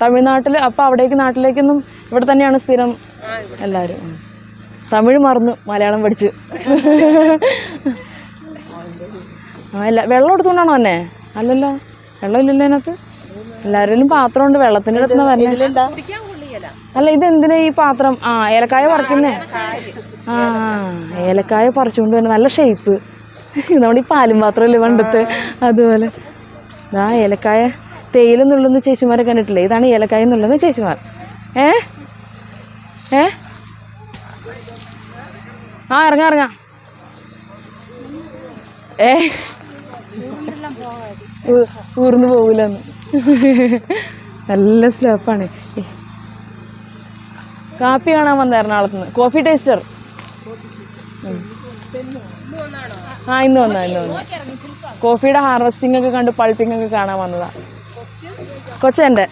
തമിഴ്നാട്ടിൽ അപ്പോൾ അവിടേക്ക് നാട്ടിലേക്കൊന്നും ഇവിടെ തന്നെയാണ് സ്ഥിരം എല്ലാവരും. തമിഴ് മറന്നു, മലയാളം പഠിച്ചു. അല്ല, വെള്ളം എടുത്തുകൊണ്ടാണോ തന്നെ? അല്ലല്ലോ, വെള്ളം ഇല്ലല്ലോ അതിനകത്ത്. എല്ലാവരിലും പാത്രമുണ്ട്, വെള്ളത്തിൻ്റെ അടുത്ത് വരണേ. അല്ല, ഇതെന്തിനാ ഈ പാത്രം? ഏലക്കായ പറിക്കുന്നേ. ഏലക്കായ പറിച്ചുകൊണ്ട് തന്നെ നല്ല ഷേപ്പ്. നമ്മുടെ ഈ പാലും പാത്രമല്ലേ പണ്ടത്തെ, അതുപോലെ. ഏലക്കായ തേയില നുള്ളുന്ന ചേച്ചിമാരെ കണ്ടിട്ടില്ലേ? ഇതാണ് ഏലക്കായ നുള്ളുന്ന ചേച്ചിമാർ. ഇറങ്ങാം. ഊർന്നു പോകില്ലെന്ന്. നല്ല സ്ലോപ്പാണ്. കാപ്പി കാണാൻ വന്ന എറണാകുളത്തുനിന്ന്, കോഫി ടേസ്റ്റർ. ഇന്ന് വന്ന കോഫിയുടെ ഹാർവെസ്റ്റിംഗ് ഒക്കെ കണ്ട് പൾപ്പിംഗ് ഒക്കെ കാണാൻ വന്നതാ. കൊച്ചെൻ്റെ